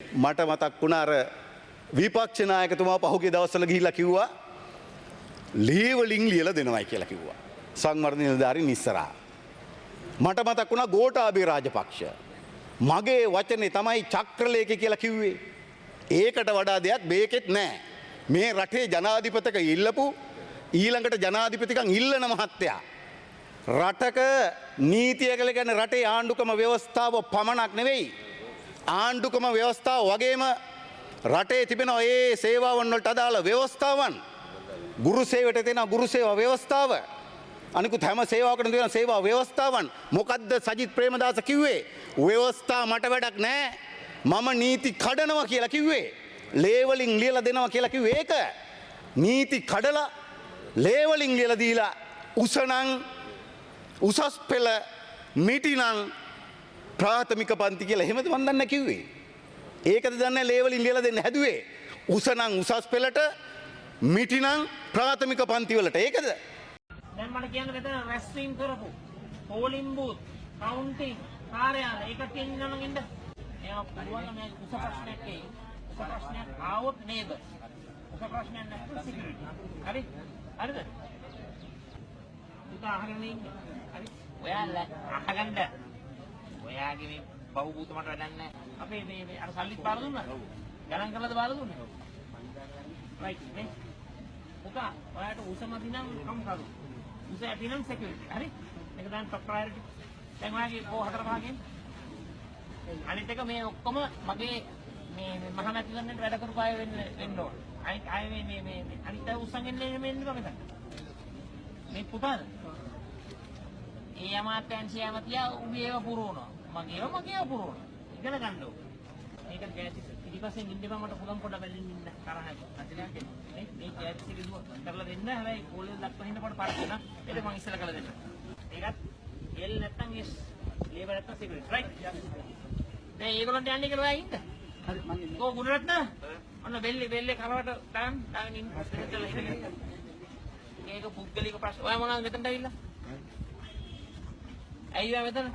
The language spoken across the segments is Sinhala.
මට මතක් වුණා අර විපක්ෂ නායකතුමා පහුගිය දවස්වල ගිහිල්ලා කිව්වා ලේවලින් ලියලා දෙනවයි කියලා කිව්වා. සංවර්ධන නිලධාරීන් ඉස්සරහා. මට මතක් වුණා ගෝඨාභය රාජපක්ෂ. මගේ වචනේ තමයි චක්‍රලේඛ කියලා කිව්වේ. ඒකට වඩා දෙයක් මේකෙත් නැහැ. මේ රටේ ජනාධිපතික ඉල්ලපු ඊළඟට ජනාධිපතිකම් ඉල්ලන මහත්තයා. රටක නීතිය කියලා කියන්නේ රටේ ආණ්ඩුක්‍රම ව්‍යවස්ථාව පමණක් නෙවෙයි. ආණ්ඩුක්‍රම ව්‍යවස්ථාව වගේම රටේ තිබෙන ඒ සේවාවන් වලට අදාළ ව්‍යවස්ථාවන් ගුරු සේවයට තියෙන ගුරු සේවා ව්‍යවස්ථාව අනිකුත් හැම සේවාවකටම තියෙන සේවා ව්‍යවස්ථාවන් මොකද්ද සජිත් ප්‍රේමදාස කිව්වේ ව්‍යවස්ථා මට වැඩක් නැහැ මම නීති කඩනවා කියලා කිව්වේ ලේවලින් ලියලා දෙනවා කියලා කිව්වේ ඒක නීති කඩලා ලේවලින් ලියලා දීලා උසනම් උසස් පෙළ මිටිනම් ප්‍රාථමික පන්ති කියලා එහෙමද මන් දන්නේ කිව්වේ. ඒකද දන්නේ ලේවලින් ලියලා දෙන්න හැදුවේ. උසනම් උසස් පෙළට මිටිනම් ප්‍රාථමික පන්ති වලට. ඒකද? දැන් මට කියන්න මෙතන රැස්වීම් කරපු පෝලිං බූත් කවුන්ටිං කාර්යාල ඒක කියන්න නම් ඉන්න. ඒවා පුළුවන් මේ උස ප්‍රශ්නයක් එයි. උස ප්‍රශ්නයක් ආවොත් නේද? උස ප්‍රශ්නයක් නැත්නම් සිකියුරිටි. හරි? හරිද? පුතා අහගෙන ඉන්න. හරි? ඔයාලා අහගන්න. ඔයාගේ මේ බහුබූත මට වැඩක් නැහැ. අපේ මේ අර සල්ලිත් බාර දුන්නාද? ගණන් කරලාද බාර දුන්නේ? රයිට් නේ. පුතා ඔයාට උසමදි නම් කම් කරු. උස ඇති නම් සිකියුරිටි. හරි? මේක දැන් টপ ප්‍රයොරිටි. දැන් ඔයාගේ කෝ හතර පහකින් අනිත් එක මේ ඔක්කොම මගේ මේ මහමැතිවරණයට වැඩ කරපු අය වෙන්න ඕන. අය මේ අනිත් අය උස්සන් එන්නේ මෙන්න මෙතන. මේ පුතාද? ඒ අමාත්‍යංශය ඇමතියා උඹේ ඒවා පුරවනවා. මගේ ඒවා පුරවනවා. ඉගෙන ගන්න ඕන. මේක කැටි ඉතිපස්සේ ඉන්නවා මට පුළුවන් පොඩ බැලින් ඉන්න තරහයි. අදිනා කියන්නේ මේ කැටි සිදුව කරලා දෙන්න හැබැයි කෝලෙන් දක්වා ඉන්නකොට පාර දෙන්න. ඒක මම ඉස්සෙල්ලා කරලා දෙන්න. ඒකත් එල් නැත්තම් එස් ලේබර් නැත්තම් සිගරට් රයිට්. දැන් ඒගොල්ලන්ට යන්නේ කියලා ඔයා ඉන්න. හරි මං ඉන්නේ. කො ගුණරත්න? ඔන්න බෙල්ලේ කරවට දාගෙන ඉන්න. ඒක පුද්ගලික ප්‍රශ්න. ඔයා මොනවද මෙතනට ඇවිල්ලා? ඇයි ඔයා මෙතන?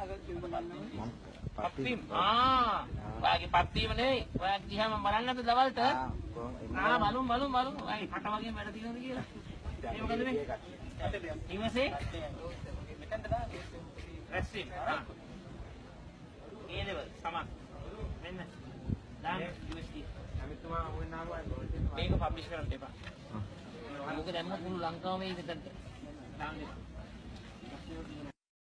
පත්වීම. ඔයාගේ පත්වීම නෙවෙයි. ඔයා දිහාම බලන්නද දවල්ට? බලමු. ඔයාගේ කට වගේ වැඩ තියෙනවද කියලා? ඒ මොකද මේ? ඉවසේ? මෙතනට දාන්න. රැස්වීම. ඒ ලෙවල් සමත්. මෙන්න. දාන්න USD. අමිතුමා ওই නාම මේක පබ්ලිෂ් කරන්න එපා. මොකද දැම්මොත් මුළු ලංකාවම මේක මෙතනට දාන්න එපා.